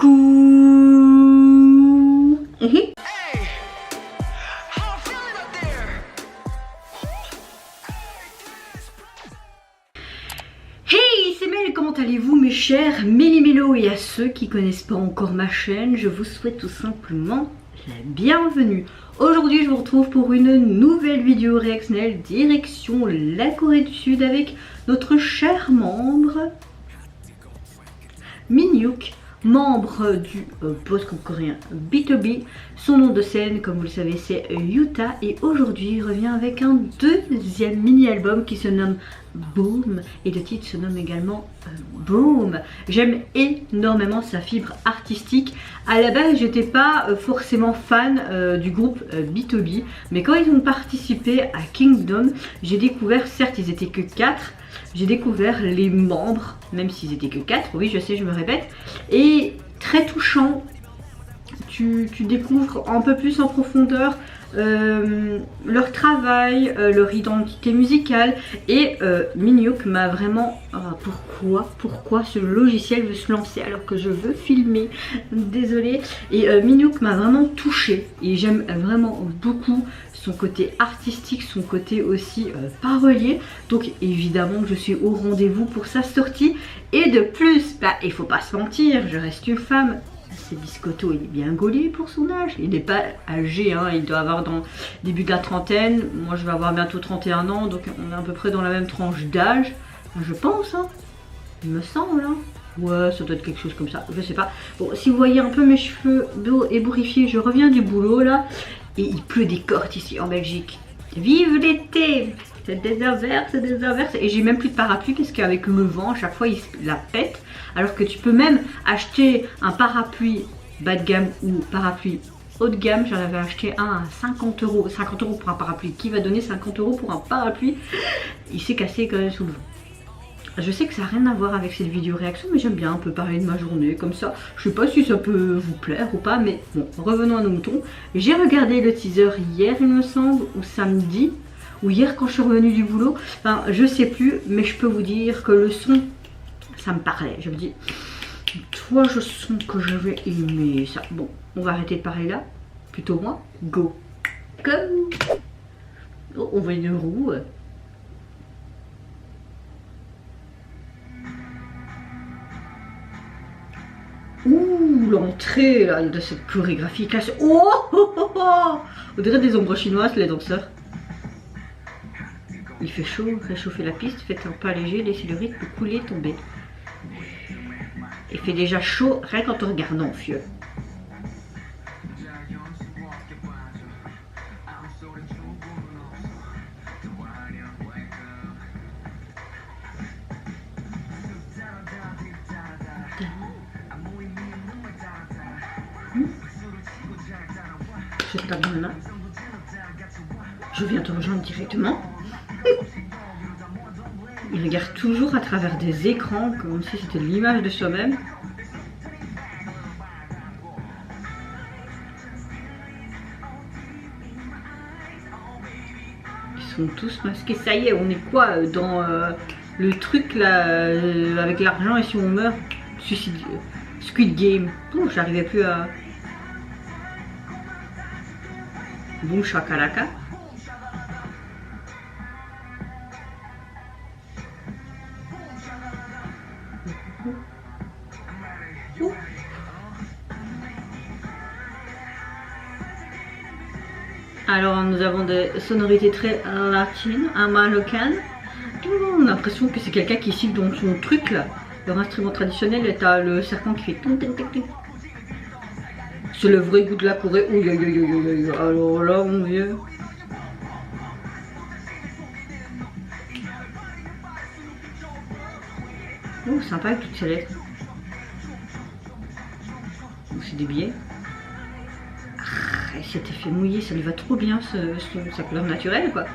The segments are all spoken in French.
Coucou. Hey, c'est Mel, comment allez-vous mes chers Méli-Mélo? Et à ceux qui connaissent pas encore ma chaîne, je vous souhaite tout simplement la bienvenue. Aujourd'hui je vous retrouve pour une nouvelle vidéo réactionnelle direction la Corée du Sud avec notre cher membre Minhyuk, membre du post-groupe coréen BtoB. Son nom de scène, comme vous le savez, c'est Yuta. Et aujourd'hui, il revient avec un deuxième mini-album qui se nomme Boom. Et le titre se nomme également Boom. J'aime énormément sa fibre artistique. À la base, j'étais pas forcément fan du groupe BtoB. Mais quand ils ont participé à Kingdom, j'ai découvert, certes, ils étaient que 4. J'ai découvert les membres, même s'ils étaient que 4, oui je sais, je me répète, et très touchant. Tu découvres un peu plus en profondeur leur travail, leur identité musicale. Et Minhyuk m'a vraiment... pourquoi ce logiciel veut se lancer alors que je veux filmer? Désolée. Et Minhyuk m'a vraiment touchée et j'aime vraiment beaucoup son côté artistique, son côté aussi parolier. Donc évidemment je suis au rendez-vous pour sa sortie. Et de plus, bah, il faut pas se mentir, je reste une femme. C'est Biscotto, il est bien gaulé pour son âge. Il n'est pas âgé, hein, il doit avoir dans le début de la trentaine. Moi je vais avoir bientôt 31 ans, donc on est à peu près dans la même tranche d'âge. Je pense, hein. Il me semble, hein. Ouais, ça doit être quelque chose comme ça, je sais pas. Bon, si vous voyez un peu mes cheveux ébouriffés, je reviens du boulot là. Et il pleut des cordes ici en Belgique. Vive l'été! C'est des averses, des averses. Et j'ai même plus de parapluie parce qu'avec le vent, à chaque fois, il la pète. Alors que tu peux même acheter un parapluie bas de gamme ou parapluie haut de gamme. J'en avais acheté un à 50 €. 50 € pour un parapluie. Qui va donner 50 € pour un parapluie? Il s'est cassé quand même sous le vent. Je sais que ça n'a rien à voir avec cette vidéo réaction, mais j'aime bien un peu parler de ma journée comme ça. Je sais pas si ça peut vous plaire ou pas, mais bon, revenons à nos moutons. J'ai regardé le teaser hier, il me semble, ou samedi, ou hier quand je suis revenue du boulot. Enfin, je sais plus, mais je peux vous dire que le son, ça me parlait. Je me dis, toi, je sens que je vais aimer ça. Bon, on va arrêter de parler là. Plutôt moi, go. Comme. Oh, on voit une roue. Ouh, l'entrée là, de cette chorégraphie classe. Oh, oh, oh, oh. On dirait des ombres chinoises, les danseurs. Il fait chaud, réchauffez la piste, faites un pas léger, laissez le rythme couler, tomber. Il fait déjà chaud rien qu'en te regardant, fieu. J'espère bien là. Je viens te rejoindre directement. Il regarde toujours à travers des écrans comme si c'était l'image de soi-même. Ils sont tous masqués. Ça y est, on est quoi dans le truc là avec l'argent et si on meurt? Suicide, Squid Game. Oh, j'arrivais plus à... Boom shakalaka. Alors nous avons des sonorités très latines, américaines. On a l'impression que c'est quelqu'un qui siffle dans son truc là. Leur instrument traditionnel est à le serpent qui fait. C'est le vrai goût de la Corée. Ouh, alors là, mon vieux. Oh, sympa avec toutes ces lettres. C'est des billets. Ah, cet effet mouillé, ça lui va trop bien, sa couleur naturelle, quoi.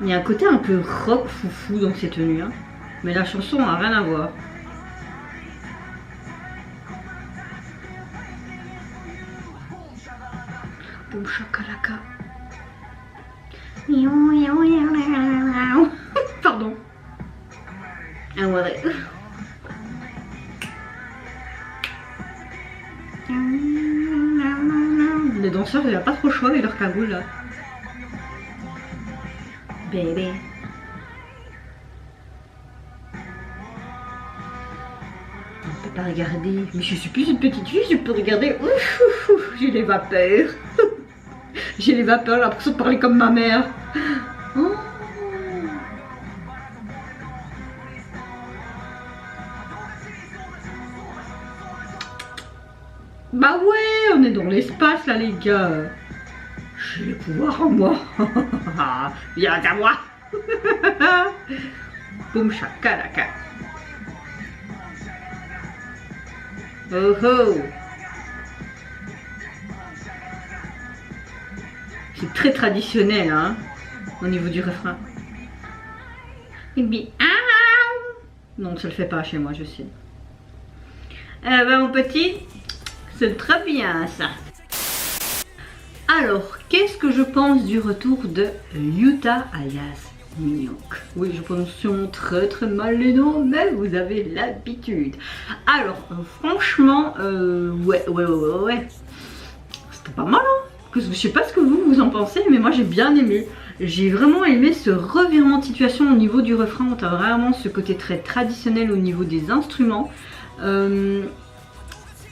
Il y a un côté un peu rock foufou dans ces tenues, hein. Mais la chanson n'a rien à voir. Boum shakalaka. Pardon. Ah ouais. Les danseurs, il n'y a pas trop le choix avec leur cagoule là. Bébé. On peut pas regarder. Mais je suis plus une petite fille, je peux regarder. Ouf, ouf, ouf, j'ai les vapeurs. J'ai les vapeurs, j'ai l'impression de parler comme ma mère. Oh. Bah ouais, on est dans l'espace là les gars. J'ai le pouvoir en moi. Viens à moi. Boum chakalaka. Oh oh. C'est très traditionnel hein, au niveau du refrain. Non, ça le fait pas chez moi, je sais. Ben mon petit, c'est très bien ça. Alors, qu'est-ce que je pense du retour de Yuta alias Mihawk? Oui, je prononce très très mal les noms, mais vous avez l'habitude. Alors, franchement, ouais. C'était pas mal, hein? Je sais pas ce que vous en pensez, mais moi j'ai bien aimé. J'ai vraiment aimé ce revirement de situation au niveau du refrain. On a vraiment ce côté très traditionnel au niveau des instruments.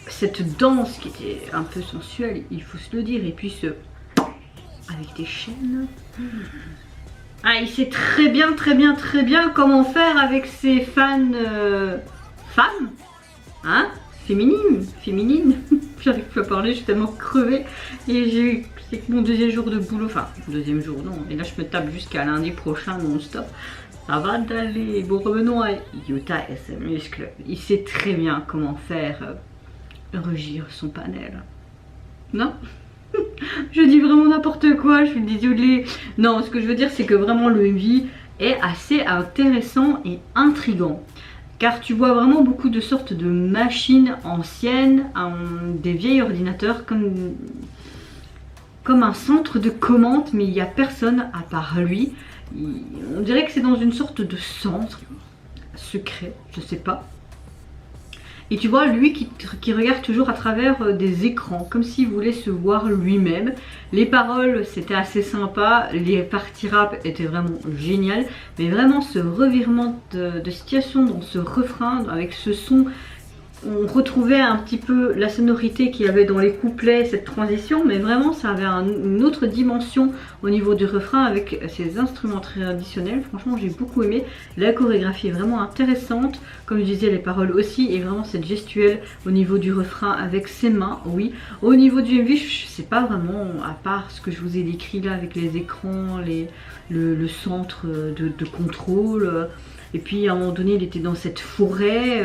Cette danse qui était un peu sensuelle, il faut se le dire. Et puis avec des chaînes. Ah, il sait très bien comment faire avec ses fans femmes. Hein? Féminine. J'arrive plus à parler, je suis tellement crevée. Et c'est que mon deuxième jour de boulot, enfin deuxième jour non, et là je me tape jusqu'à lundi prochain non-stop. Ça va d'aller. Bon, revenons à Yuta et ses muscles. Il sait très bien comment faire rugir son panel. Non? Je dis vraiment n'importe quoi, je suis désolée. Non, ce que je veux dire c'est que vraiment le MV est assez intéressant et intriguant. Car tu vois vraiment beaucoup de sortes de machines anciennes, des vieils ordinateurs comme un centre de commande, mais il n'y a personne à part lui. On dirait que c'est dans une sorte de centre secret, je sais pas. Et tu vois lui qui regarde toujours à travers des écrans, comme s'il voulait se voir lui-même. Les paroles c'était assez sympa, les parties rap étaient vraiment géniales. Mais vraiment ce revirement de situation dans ce refrain, avec ce son, on retrouvait un petit peu la sonorité qu'il y avait dans les couplets, cette transition. Mais vraiment ça avait une autre dimension au niveau du refrain avec ces instruments traditionnels. Franchement j'ai beaucoup aimé. La chorégraphie est vraiment intéressante. Comme je disais, les paroles aussi. Et vraiment cette gestuelle au niveau du refrain avec ses mains, oui. Au niveau du MV, je sais pas vraiment, à part ce que je vous ai décrit là avec les écrans, le centre de contrôle. Et puis à un moment donné il était dans cette forêt.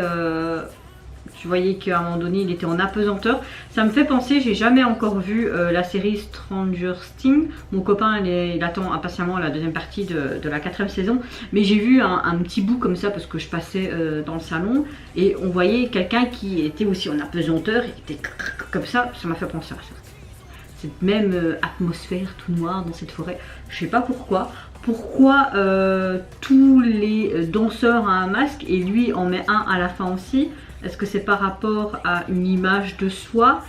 Tu voyais qu'à un moment donné il était en apesanteur. Ça me fait penser, j'ai jamais encore vu la série Stranger Things. Mon copain il attend impatiemment la deuxième partie de la 4e saison. Mais j'ai vu un petit bout comme ça parce que je passais dans le salon. Et on voyait quelqu'un qui était aussi en apesanteur. Il était comme ça m'a fait penser à ça. Cette même atmosphère tout noir dans cette forêt. Je sais pas pourquoi. Pourquoi tous les danseurs ont un masque et lui en met un à la fin aussi? Est-ce que c'est par rapport à une image de soi?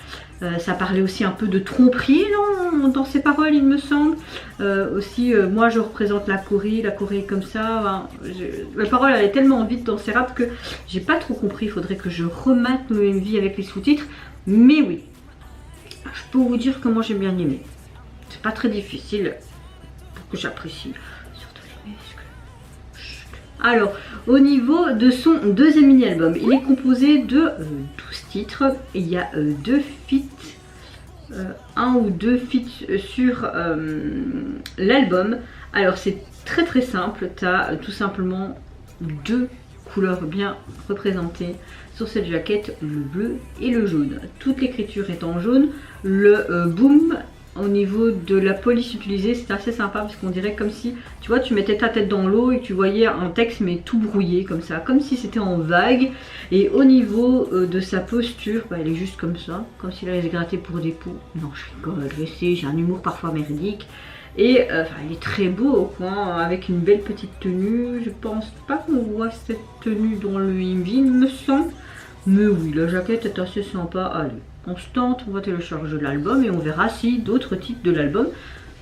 Ça parlait aussi un peu de tromperie dans ses paroles il me semble. Aussi moi je représente la Corée comme ça. La parole elle est tellement vite dans ses raps que j'ai pas trop compris. Il faudrait que je remette le MV avec les sous-titres. Mais oui, je peux vous dire que moi j'ai bien aimé. C'est pas très difficile pour que j'apprécie. Surtout les muscles. Alors, au niveau de son deuxième mini-album, il est composé de 12 titres. Et il y a 2 feats, 1 ou 2 feats sur l'album. Alors, c'est très simple. Tu as tout simplement 2 couleurs bien représentées sur cette jaquette, le bleu et le jaune. Toute l'écriture est en jaune. Le boom au niveau de la police utilisée, c'est assez sympa parce qu'on dirait comme si, tu vois, tu mettais ta tête dans l'eau et tu voyais un texte mais tout brouillé comme ça, comme si c'était en vague. Et au niveau de sa posture, bah, elle est juste comme ça, comme s'il allait se gratter pour des poux. Non, je rigole, je sais, j'ai un humour parfois merdique. Et il est très beau au coin, avec une belle petite tenue. Je pense pas qu'on voit cette tenue dans le MV, il me semble. Mais oui, la jaquette est assez sympa. Allez, constante. On va télécharger l'album et on verra si d'autres titres de l'album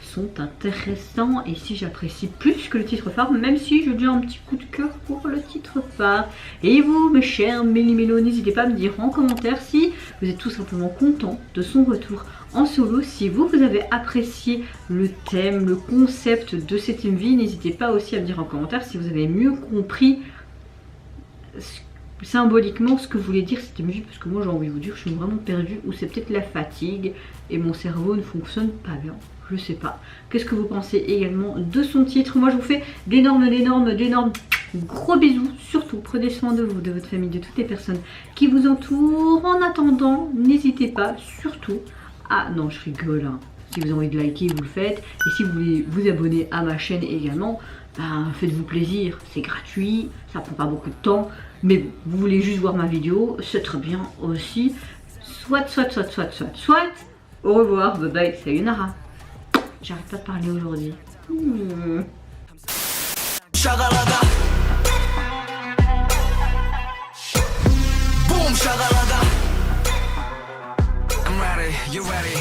sont intéressants et si j'apprécie plus que le titre phare, même si je dis un petit coup de cœur pour le titre phare. Et vous, mes chers Méli-Mélo, n'hésitez pas à me dire en commentaire si vous êtes tout simplement content de son retour en solo, si vous avez apprécié le thème, le concept de cette MV. N'hésitez pas aussi à me dire en commentaire si vous avez mieux compris symboliquement ce que voulait dire cette MV, parce que moi j'ai envie de vous dire, je suis vraiment perdue, ou c'est peut-être la fatigue et mon cerveau ne fonctionne pas bien. Je sais pas. Qu'est-ce que vous pensez également de son titre? Moi je vous fais d'énormes gros bisous. Surtout prenez soin de vous, de votre famille, de toutes les personnes qui vous entourent. En attendant, n'hésitez pas surtout à... Non, je rigole, hein. Si vous avez envie de liker, vous le faites. Et si vous voulez vous abonner à ma chaîne également, ben, faites-vous plaisir. C'est gratuit, ça prend pas beaucoup de temps. Mais bon, vous voulez juste voir ma vidéo, c'est très bien aussi. Soit. Au revoir, bye bye, sayonara. J'arrête pas de parler aujourd'hui. Shagalada. Boom, shagalada. I'm ready, you ready?